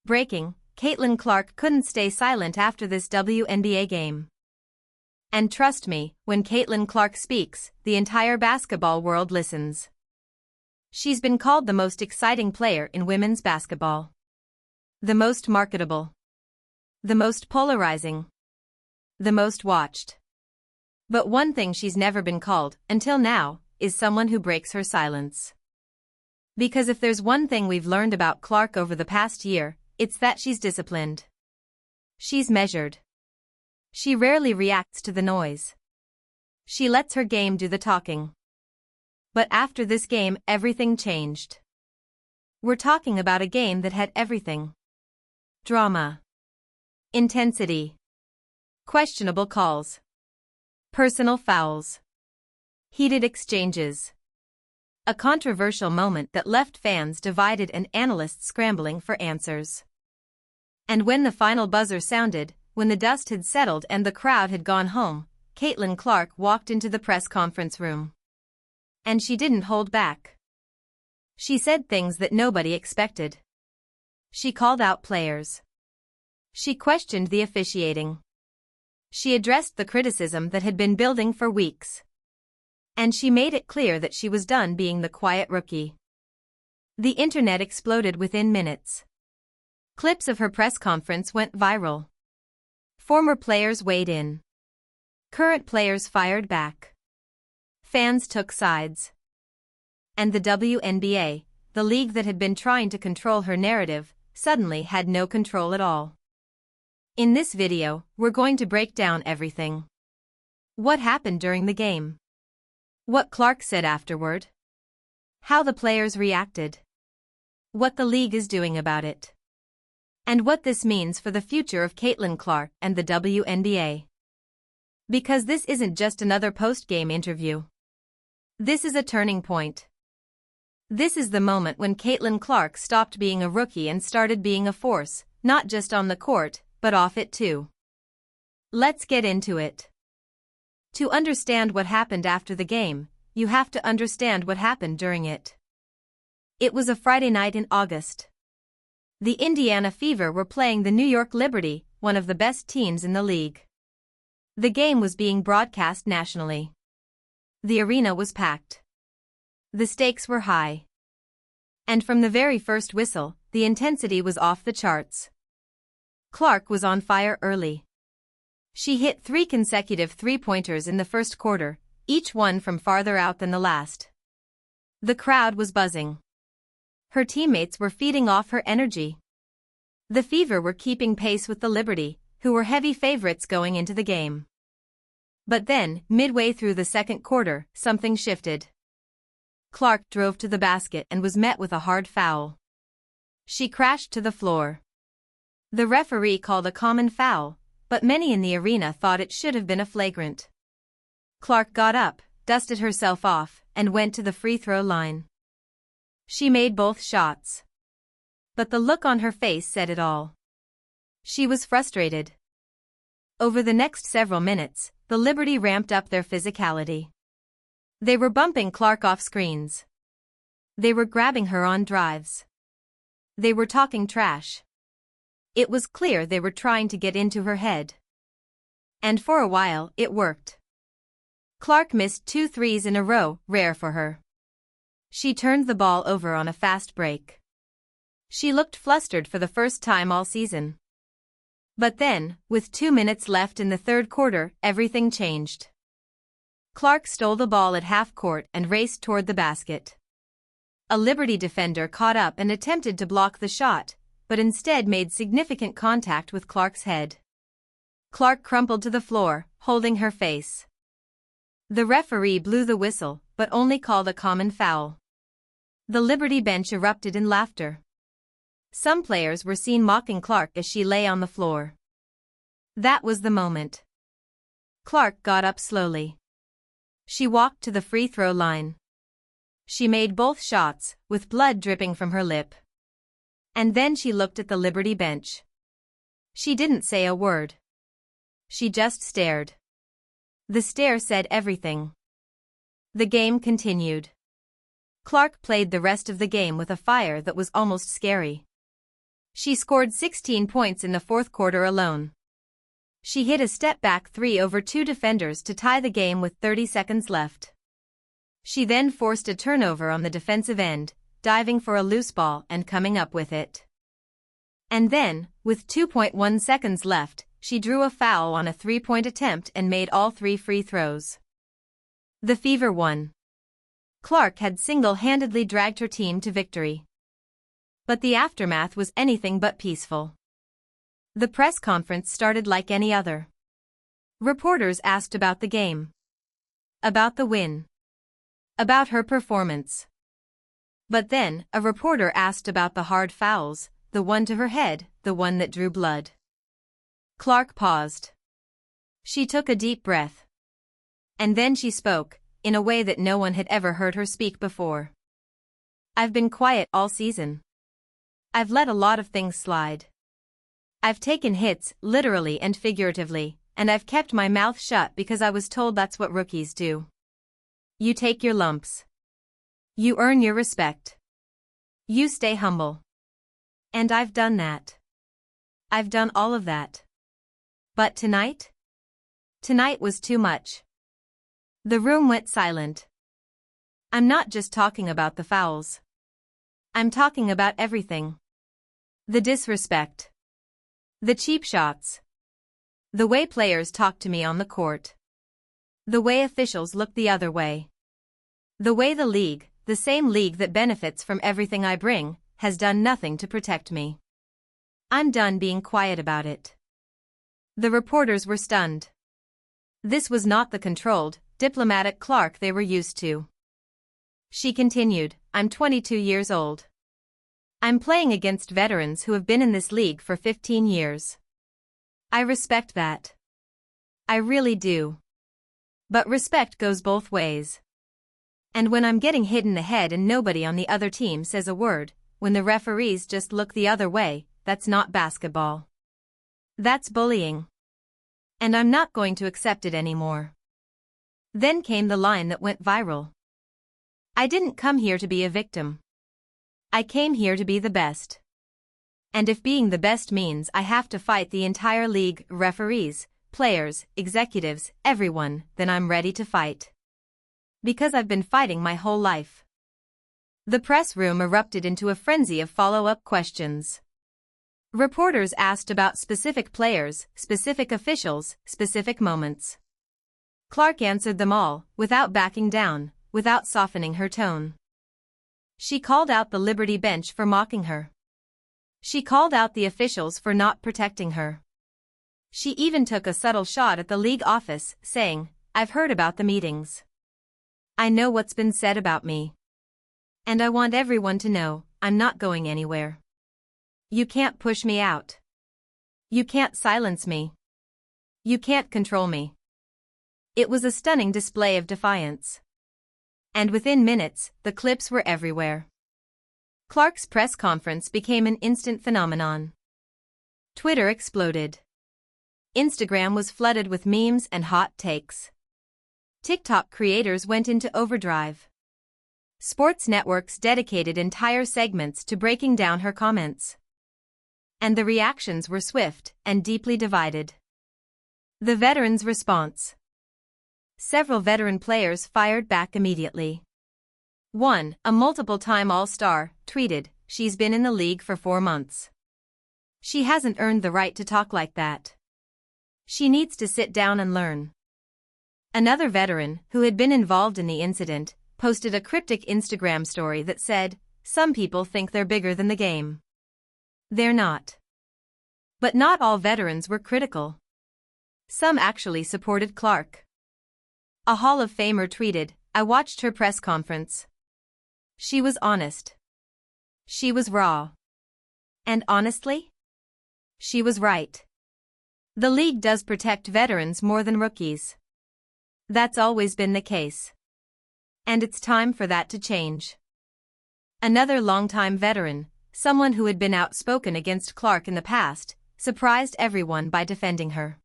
Breaking, Caitlin Clark couldn't stay silent after this WNBA game. And trust me, when Caitlin Clark speaks, the entire basketball world listens. She's been called the most exciting player in women's basketball. The most marketable. The most polarizing. The most watched. But one thing she's never been called, until now, is someone who breaks her silence. Because if there's one thing we've learned about Clark over the past year, it's that she's disciplined. She's measured. She rarely reacts to the noise. She lets her game do the talking. But after this game, everything changed. We're talking about a game that had everything. Drama. Intensity. Questionable calls. Personal fouls. Heated exchanges. A controversial moment that left fans divided and analysts scrambling for answers. And when the final buzzer sounded, when the dust had settled and the crowd had gone home, Caitlin Clark walked into the press conference room. And she didn't hold back. She said things that nobody expected. She called out players. She questioned the officiating. She addressed the criticism that had been building for weeks. And she made it clear that she was done being the quiet rookie. The internet exploded within minutes. Clips of her press conference went viral. Former players weighed in. Current players fired back. Fans took sides. And the WNBA, the league that had been trying to control her narrative, suddenly had no control at all. In this video, we're going to break down everything. What happened during the game? What Clark said afterward? How the players reacted? What the league is doing about it? And what this means for the future of Caitlin Clark and the WNBA. Because this isn't just another post-game interview. This is a turning point. This is the moment when Caitlin Clark stopped being a rookie and started being a force, not just on the court, but off it too. Let's get into it. To understand what happened after the game, you have to understand what happened during it. It was a Friday night in August. The Indiana Fever were playing the New York Liberty, one of the best teams in the league. The game was being broadcast nationally. The arena was packed. The stakes were high. And from the very first whistle, the intensity was off the charts. Clark was on fire early. She hit 3 consecutive three-pointers in the first quarter, each one from farther out than the last. The crowd was buzzing. Her teammates were feeding off her energy. The Fever were keeping pace with the Liberty, who were heavy favorites going into the game. But then, midway through the second quarter, something shifted. Clark drove to the basket and was met with a hard foul. She crashed to the floor. The referee called a common foul, but many in the arena thought it should have been a flagrant. Clark got up, dusted herself off, and went to the free throw line. She made both shots. But the look on her face said it all. She was frustrated. Over the next several minutes, the Liberty ramped up their physicality. They were bumping Clark off screens. They were grabbing her on drives. They were talking trash. It was clear they were trying to get into her head. And for a while, it worked. Clark missed 2 threes in a row, rare for her. She turned the ball over on a fast break. She looked flustered for the first time all season. But then, with 2 minutes left in the third quarter, everything changed. Clark stole the ball at half court and raced toward the basket. A Liberty defender caught up and attempted to block the shot, but instead made significant contact with Clark's head. Clark crumpled to the floor, holding her face. The referee blew the whistle, but only called a common foul. The Liberty bench erupted in laughter. Some players were seen mocking Clark as she lay on the floor. That was the moment. Clark got up slowly. She walked to the free throw line. She made both shots, with blood dripping from her lip. And then she looked at the Liberty bench. She didn't say a word. She just stared. The stare said everything. The game continued. Clark played the rest of the game with a fire that was almost scary. She scored 16 points in the fourth quarter alone. She hit a step-back three over two defenders to tie the game with 30 seconds left. She then forced a turnover on the defensive end, diving for a loose ball and coming up with it. And then, with 2.1 seconds left, she drew a foul on a three-point attempt and made all three free throws. The Fever won. Clark had single-handedly dragged her team to victory. But the aftermath was anything but peaceful. The press conference started like any other. Reporters asked about the game, about the win, about her performance. But then, a reporter asked about the hard fouls, the one to her head, the one that drew blood. Clark paused. She took a deep breath. And then she spoke, in a way that no one had ever heard her speak before. I've been quiet all season. I've let a lot of things slide. I've taken hits, literally and figuratively, and I've kept my mouth shut because I was told that's what rookies do. You take your lumps. You earn your respect. You stay humble. And I've done that. I've done all of that. But tonight? Tonight was too much. The room went silent. I'm not just talking about the fouls. I'm talking about everything. The disrespect. The cheap shots. The way players talk to me on the court. The way officials look the other way. The way the league, the same league that benefits from everything I bring, has done nothing to protect me. I'm done being quiet about it. The reporters were stunned. This was not the controlled, diplomatic Clark they were used to. She continued, I'm 22 years old. I'm playing against veterans who have been in this league for 15 years. I respect that. I really do. But respect goes both ways. And when I'm getting hit in the head and nobody on the other team says a word, when the referees just look the other way, that's not basketball. That's bullying. And I'm not going to accept it anymore. Then came the line that went viral. I didn't come here to be a victim. I came here to be the best. And if being the best means I have to fight the entire league, referees, players, executives, everyone, then I'm ready to fight. Because I've been fighting my whole life. The press room erupted into a frenzy of follow-up questions. Reporters asked about specific players, specific officials, specific moments. Clark answered them all, without backing down, without softening her tone. She called out the Liberty bench for mocking her. She called out the officials for not protecting her. She even took a subtle shot at the league office, saying, I've heard about the meetings. I know what's been said about me. And I want everyone to know, I'm not going anywhere. You can't push me out. You can't silence me. You can't control me. It was a stunning display of defiance. And within minutes, the clips were everywhere. Clark's press conference became an instant phenomenon. Twitter exploded. Instagram was flooded with memes and hot takes. TikTok creators went into overdrive. Sports networks dedicated entire segments to breaking down her comments. And the reactions were swift and deeply divided. The veterans' response. Several veteran players fired back immediately. One, a multiple-time All-Star, tweeted, she's been in the league for 4 months. She hasn't earned the right to talk like that. She needs to sit down and learn. Another veteran, who had been involved in the incident, posted a cryptic Instagram story that said, some people think they're bigger than the game. They're not. But not all veterans were critical. Some actually supported Clark. A Hall of Famer tweeted, I watched her press conference. She was honest. She was raw. And honestly? She was right. The league does protect veterans more than rookies. That's always been the case. And it's time for that to change. Another longtime veteran, someone who had been outspoken against Clark in the past, surprised everyone by defending her.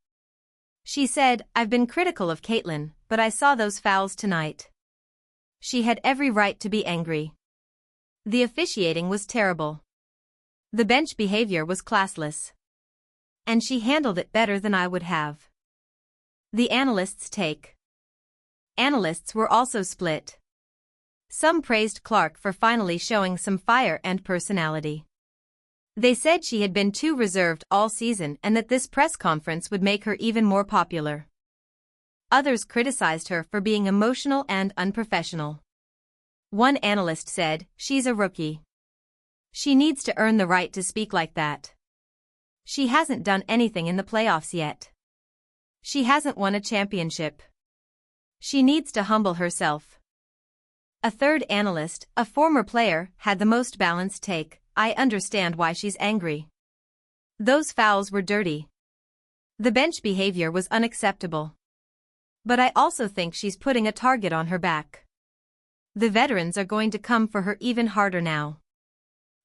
She said, I've been critical of Caitlin, but I saw those fouls tonight. She had every right to be angry. The officiating was terrible. The bench behavior was classless. And she handled it better than I would have. The analysts' take. Analysts were also split. Some praised Clark for finally showing some fire and personality. They said she had been too reserved all season and that this press conference would make her even more popular. Others criticized her for being emotional and unprofessional. One analyst said, "She's a rookie. She needs to earn the right to speak like that. She hasn't done anything in the playoffs yet. She hasn't won a championship. She needs to humble herself." A third analyst, a former player, had the most balanced take. "I understand why she's angry. Those fouls were dirty. The bench behavior was unacceptable. But I also think she's putting a target on her back. The veterans are going to come for her even harder now.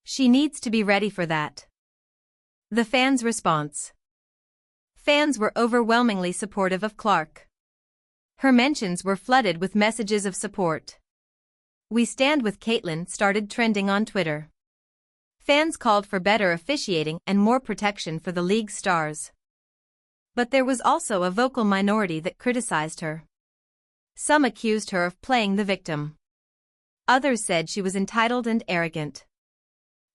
She needs to be ready for that." The fans' response. Fans were overwhelmingly supportive of Clark. Her mentions were flooded with messages of support. "We stand with Caitlin" started trending on Twitter. Fans called for better officiating and more protection for the league's stars. But there was also a vocal minority that criticized her. Some accused her of playing the victim. Others said she was entitled and arrogant.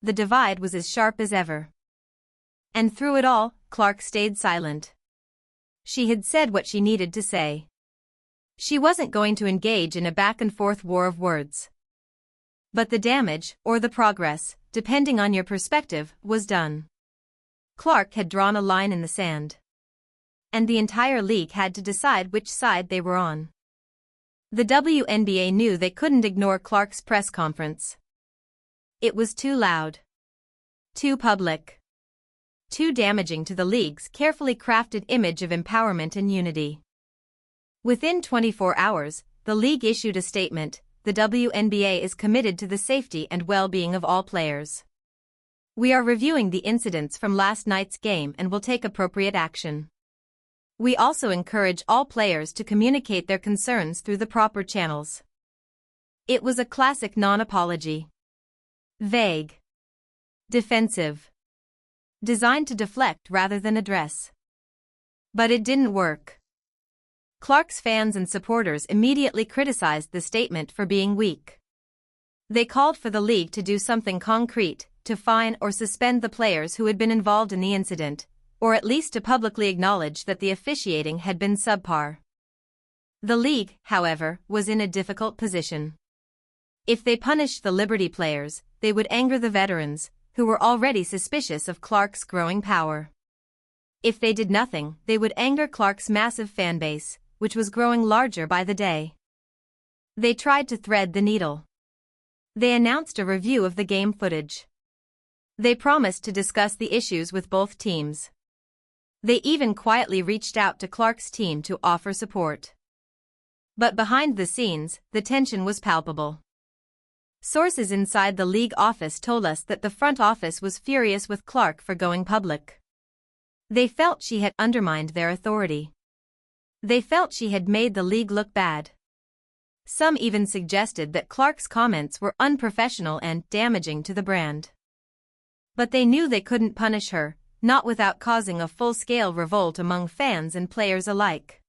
The divide was as sharp as ever. And through it all, Clark stayed silent. She had said what she needed to say. She wasn't going to engage in a back-and-forth war of words. But the damage, or the progress, depending on your perspective, was done. Clark had drawn a line in the sand. And the entire league had to decide which side they were on. The WNBA knew they couldn't ignore Clark's press conference. It was too loud. Too public. Too damaging to the league's carefully crafted image of empowerment and unity. Within 24 hours, the league issued a statement: "The WNBA is committed to the safety and well-being of all players. We are reviewing the incidents from last night's game and will take appropriate action. We also encourage all players to communicate their concerns through the proper channels." It was a classic non-apology. Vague. Defensive. Designed to deflect rather than address. But it didn't work. Clark's fans and supporters immediately criticized the statement for being weak. They called for the league to do something concrete, to fine or suspend the players who had been involved in the incident, or at least to publicly acknowledge that the officiating had been subpar. The league, however, was in a difficult position. If they punished the Liberty players, they would anger the veterans, who were already suspicious of Clark's growing power. If they did nothing, they would anger Clark's massive fan base, which was growing larger by the day. They tried to thread the needle. They announced a review of the game footage. They promised to discuss the issues with both teams. They even quietly reached out to Clark's team to offer support. But behind the scenes, the tension was palpable. Sources inside the league office told us that the front office was furious with Clark for going public. They felt she had undermined their authority. They felt she had made the league look bad. Some even suggested that Clark's comments were unprofessional and damaging to the brand. But they knew they couldn't punish her, not without causing a full-scale revolt among fans and players alike.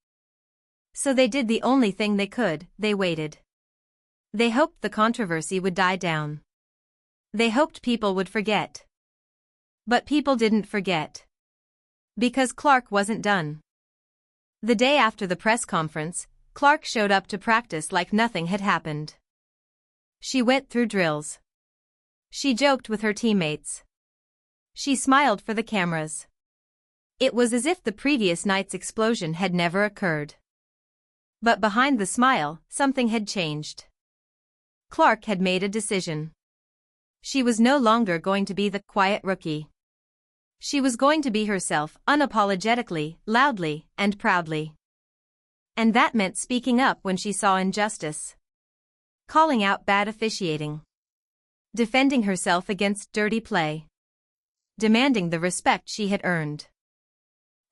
So they did the only thing they could: they waited. They hoped the controversy would die down. They hoped people would forget. But people didn't forget. Because Clark wasn't done. The day after the press conference, Clark showed up to practice like nothing had happened. She went through drills. She joked with her teammates. She smiled for the cameras. It was as if the previous night's explosion had never occurred. But behind the smile, something had changed. Clark had made a decision. She was no longer going to be the quiet rookie. She was going to be herself, unapologetically, loudly, and proudly. And that meant speaking up when she saw injustice. Calling out bad officiating. Defending herself against dirty play. Demanding the respect she had earned.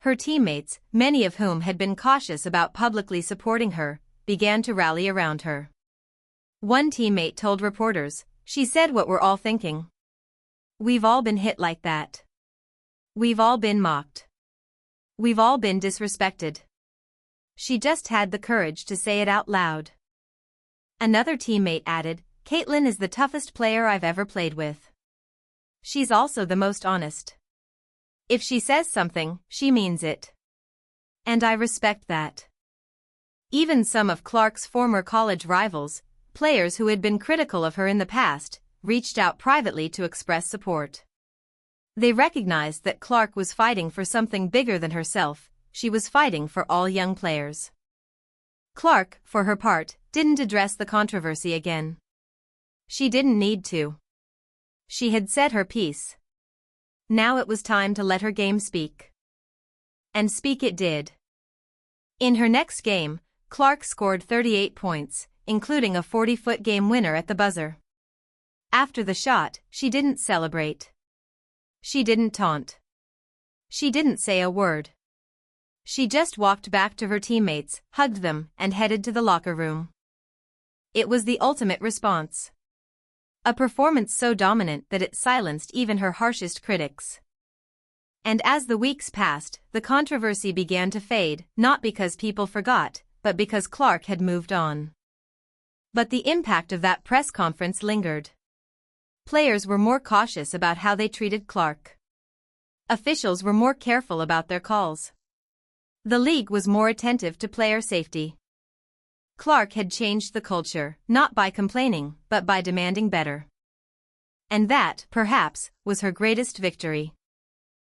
Her teammates, many of whom had been cautious about publicly supporting her, began to rally around her. One teammate told reporters, "She said what we're all thinking. We've all been hit like that. We've all been mocked. We've all been disrespected. She just had the courage to say it out loud. Another teammate added, "Caitlin is the toughest player I've ever played with. She's also the most honest. If she says something, she means it. And I respect that." Even some of Clark's former college rivals, players who had been critical of her in the past, reached out privately to express support. They recognized that Clark was fighting for something bigger than herself. She was fighting for all young players. Clark, for her part, didn't address the controversy again. She didn't need to. She had said her piece. Now it was time to let her game speak. And speak it did. In her next game, Clark scored 38 points, including a 40-foot game winner at the buzzer. After the shot, she didn't celebrate. She didn't taunt. She didn't say a word. She just walked back to her teammates, hugged them, and headed to the locker room. It was the ultimate response. A performance so dominant that it silenced even her harshest critics. And as the weeks passed, the controversy began to fade, not because people forgot, but because Clark had moved on. But the impact of that press conference lingered. Players were more cautious about how they treated Clark. Officials were more careful about their calls. The league was more attentive to player safety. Clark had changed the culture, not by complaining, but by demanding better. And that, perhaps, was her greatest victory.